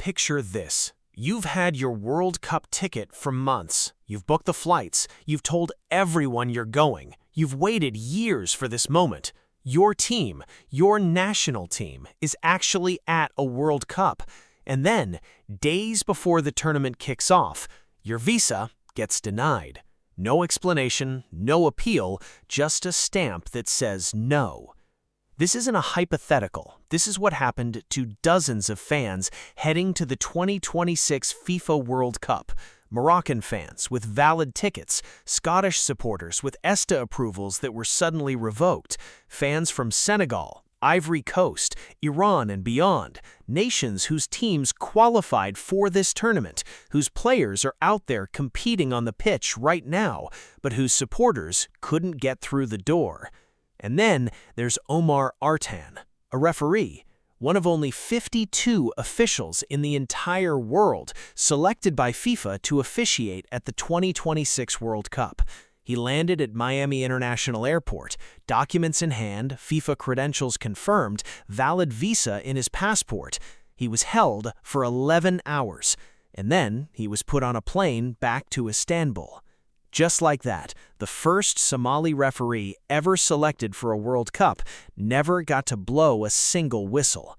Picture this. You've had your World Cup ticket for months. You've booked the flights. You've told everyone you're going. You've waited years for this moment. Your team, your national team, is actually at a World Cup. And then, days before the tournament kicks off, your visa gets denied. No explanation, no appeal, just a stamp that says no. This isn't a hypothetical. This is what happened to dozens of fans heading to the 2026 FIFA World Cup. Moroccan fans with valid tickets, Scottish supporters with ESTA approvals that were suddenly revoked, fans from Senegal, Ivory Coast, Iran and beyond, nations whose teams qualified for this tournament, whose players are out there competing on the pitch right now, but whose supporters couldn't get through the door. And then there's Omar Artan, a referee, one of only 52 officials in the entire world selected by FIFA to officiate at the 2026 World Cup. He landed at Miami International Airport, documents in hand, FIFA credentials confirmed, valid visa in his passport. He was held for 11 hours, and then he was put on a plane back to Istanbul. Just like that, the first Somali referee ever selected for a World Cup never got to blow a single whistle.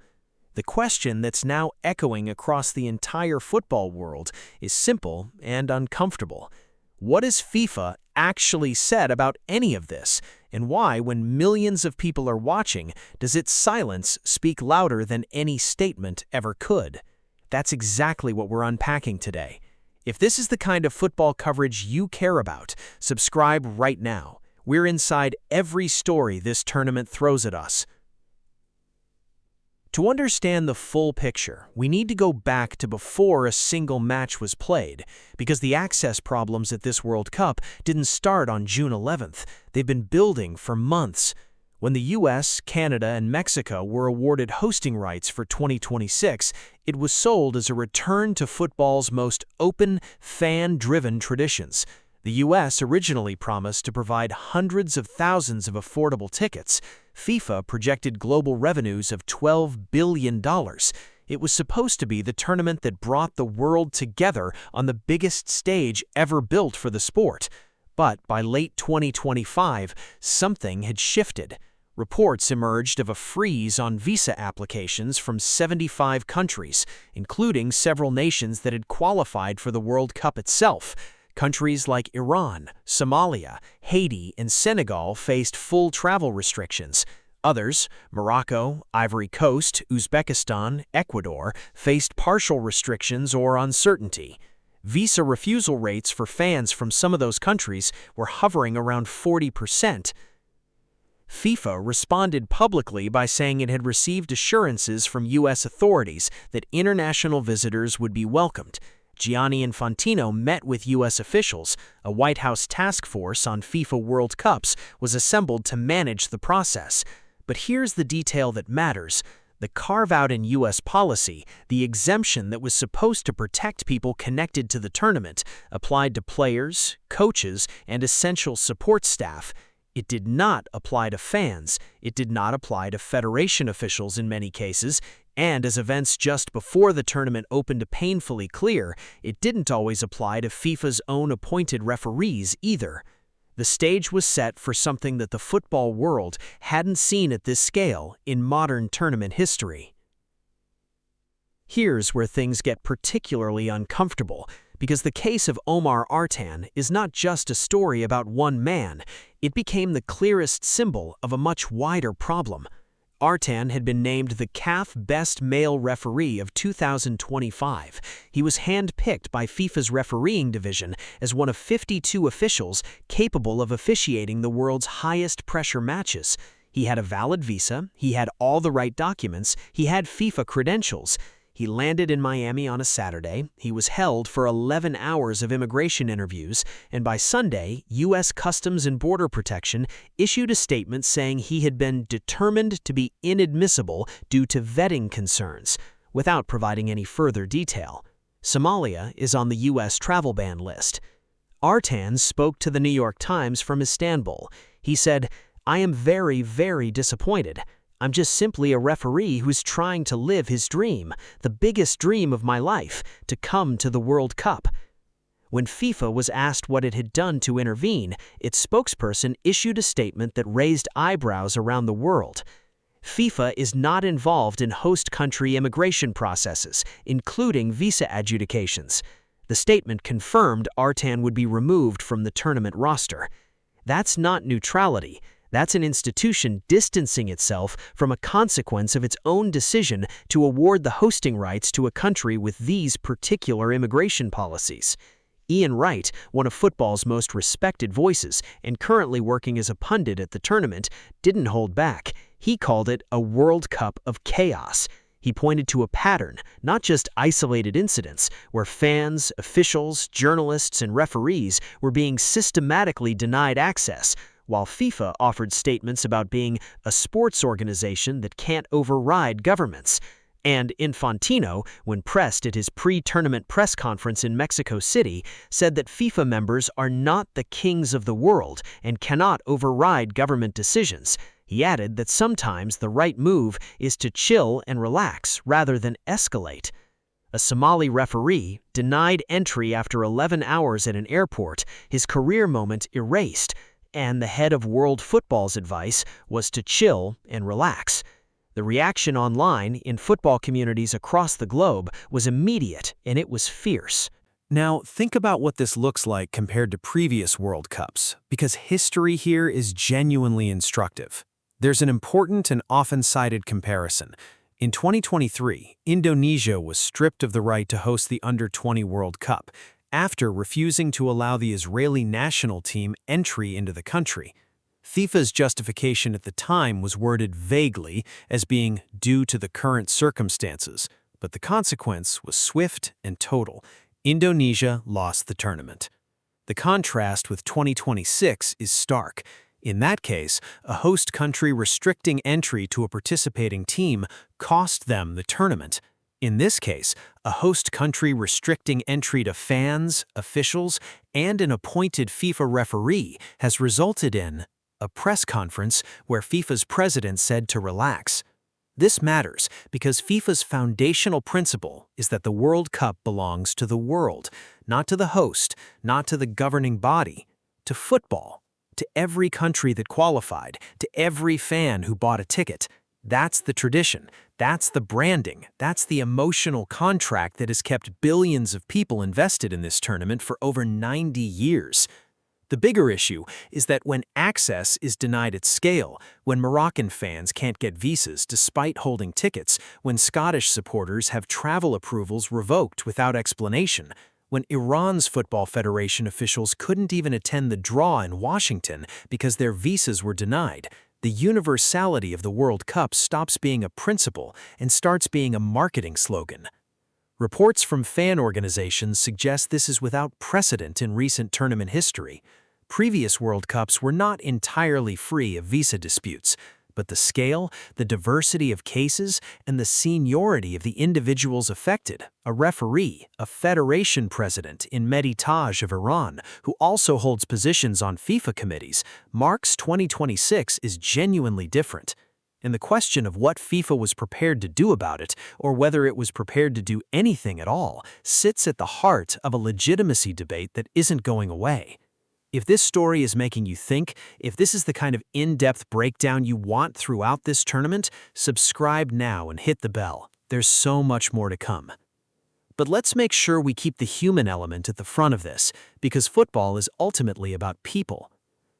The question that's now echoing across the entire football world is simple and uncomfortable. What has FIFA actually said about any of this, and why, when millions of people are watching, does its silence speak louder than any statement ever could? That's exactly what we're unpacking today. If this is the kind of football coverage you care about, subscribe right now. We're inside every story this tournament throws at us. To understand the full picture, we need to go back to before a single match was played, because the access problems at this World Cup didn't start on June 11th. They've been building for months. When the US, Canada, and Mexico were awarded hosting rights for 2026, it was sold as a return to football's most open, fan-driven traditions. The US originally promised to provide hundreds of thousands of affordable tickets. FIFA projected global revenues of $12 billion. It was supposed to be the tournament that brought the world together on the biggest stage ever built for the sport. But by late 2025, something had shifted. Reports emerged of a freeze on visa applications from 75 countries, including several nations that had qualified for the World Cup itself. Countries like Iran, Somalia, Haiti, and Senegal faced full travel restrictions. Others, Morocco, Ivory Coast, Uzbekistan, Ecuador, faced partial restrictions or uncertainty. Visa refusal rates for fans from some of those countries were hovering around 40%. FIFA responded publicly by saying it had received assurances from U.S. authorities that international visitors would be welcomed. Gianni Infantino met with U.S. officials. A White House task force on FIFA World Cups was assembled to manage the process. But here's the detail that matters. The carve-out in U.S. policy, the exemption that was supposed to protect people connected to the tournament, applied to players, coaches, and essential support staff. It did not apply to fans. It did not apply to federation officials in many cases. And as events just before the tournament opened painfully clear, it didn't always apply to FIFA's own appointed referees either. The stage was set for something that the football world hadn't seen at this scale in modern tournament history. Here's where things get particularly uncomfortable, because the case of Omar Artan is not just a story about one man. It became the clearest symbol of a much wider problem. Artan had been named the CAF Best Male Referee of 2025. He was handpicked by FIFA's refereeing division as one of 52 officials capable of officiating the world's highest-pressure matches. He had a valid visa, he had all the right documents, he had FIFA credentials. He landed in Miami on a Saturday, he was held for 11 hours of immigration interviews, and by Sunday, U.S. Customs and Border Protection issued a statement saying he had been determined to be inadmissible due to vetting concerns, without providing any further detail. Somalia is on the U.S. travel ban list. Artan spoke to the New York Times from Istanbul. He said, "I am very, very disappointed. I'm just simply a referee who's trying to live his dream, the biggest dream of my life, to come to the World Cup." When FIFA was asked what it had done to intervene, its spokesperson issued a statement that raised eyebrows around the world. FIFA is not involved in host country immigration processes, including visa adjudications. The statement confirmed Artan would be removed from the tournament roster. That's not neutrality. That's an institution distancing itself from a consequence of its own decision to award the hosting rights to a country with these particular immigration policies. Ian Wright, one of football's most respected voices and currently working as a pundit at the tournament, didn't hold back. He called it a World Cup of chaos. He pointed to a pattern, not just isolated incidents, where fans, officials, journalists, and referees were being systematically denied access, while FIFA offered statements about being a sports organization that can't override governments. And Infantino, when pressed at his pre-tournament press conference in Mexico City, said that FIFA members are not the kings of the world and cannot override government decisions. He added that sometimes the right move is to chill and relax rather than escalate. A Somali referee denied entry after 11 hours at an airport, his career moment erased, and the head of World Football's advice was to chill and relax. The reaction online in football communities across the globe was immediate, and it was fierce. Now, think about what this looks like compared to previous World Cups, because history here is genuinely instructive. There's an important and often cited comparison. In 2023, Indonesia was stripped of the right to host the Under-20 World Cup after refusing to allow the Israeli national team entry into the country. FIFA's justification at the time was worded vaguely as being due to the current circumstances, but the consequence was swift and total. Indonesia lost the tournament. The contrast with 2026 is stark. In that case, a host country restricting entry to a participating team cost them the tournament. In this case, a host country restricting entry to fans, officials, and an appointed FIFA referee has resulted in a press conference where FIFA's president said to relax. This matters because FIFA's foundational principle is that the World Cup belongs to the world, not to the host, not to the governing body, to football, to every country that qualified, to every fan who bought a ticket. That's the tradition, that's the branding, that's the emotional contract that has kept billions of people invested in this tournament for over 90 years. The bigger issue is that when access is denied at scale, when Moroccan fans can't get visas despite holding tickets, when Scottish supporters have travel approvals revoked without explanation, when Iran's Football Federation officials couldn't even attend the draw in Washington because their visas were denied, the universality of the World Cup stops being a principle and starts being a marketing slogan. Reports from fan organizations suggest this is without precedent in recent tournament history. Previous World Cups were not entirely free of visa disputes, but the scale, the diversity of cases, and the seniority of the individuals affected, a referee, a federation president in Mehdi Taj of Iran, who also holds positions on FIFA committees, marks 2026 is genuinely different. And the question of what FIFA was prepared to do about it, or whether it was prepared to do anything at all, sits at the heart of a legitimacy debate that isn't going away. If this story is making you think, if this is the kind of in-depth breakdown you want throughout this tournament, subscribe now and hit the bell. There's so much more to come. But let's make sure we keep the human element at the front of this, because football is ultimately about people.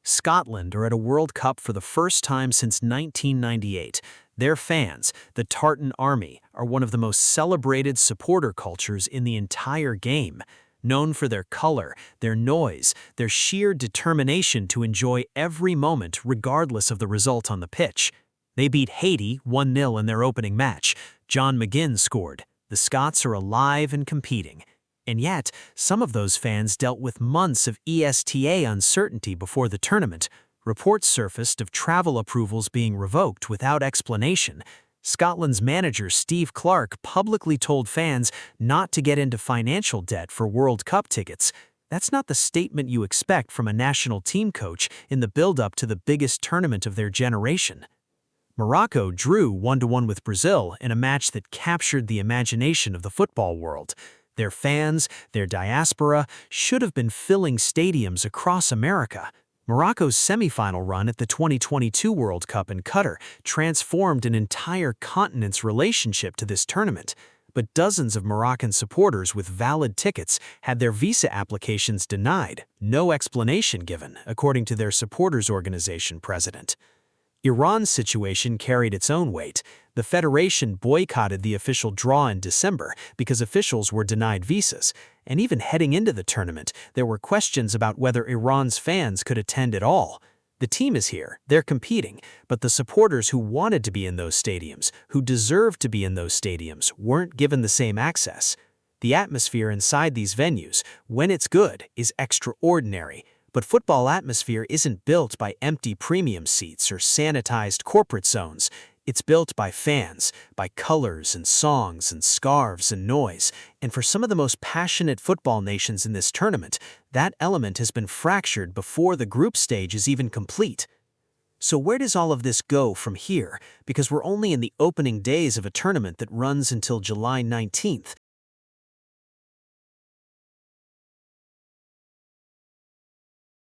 Scotland are at a World Cup for the first time since 1998. Their fans, the Tartan Army, are one of the most celebrated supporter cultures in the entire game. Known for their color, their noise, their sheer determination to enjoy every moment regardless of the result on the pitch. They beat Haiti 1-0 in their opening match. John McGinn scored. The Scots are alive and competing. And yet, some of those fans dealt with months of ESTA uncertainty before the tournament. Reports surfaced of travel approvals being revoked without explanation. Scotland's manager Steve Clarke publicly told fans not to get into financial debt for World Cup tickets. That's not the statement you expect from a national team coach in the build-up to the biggest tournament of their generation. Morocco drew 1-1 with Brazil in a match that captured the imagination of the football world. Their fans, their diaspora, should have been filling stadiums across America. Morocco's semifinal run at the 2022 World Cup in Qatar transformed an entire continent's relationship to this tournament. But dozens of Moroccan supporters with valid tickets had their visa applications denied, no explanation given, according to their supporters' organization president. Iran's situation carried its own weight. The federation boycotted the official draw in December because officials were denied visas, and even heading into the tournament, there were questions about whether Iran's fans could attend at all. The team is here, they're competing, but the supporters who wanted to be in those stadiums, who deserved to be in those stadiums, weren't given the same access. The atmosphere inside these venues, when it's good, is extraordinary. But football atmosphere isn't built by empty premium seats or sanitized corporate zones. It's built by fans, by colors and songs and scarves and noise. And for some of the most passionate football nations in this tournament, that element has been fractured before the group stage is even complete. So where does all of this go from here? Because we're only in the opening days of a tournament that runs until July 19th.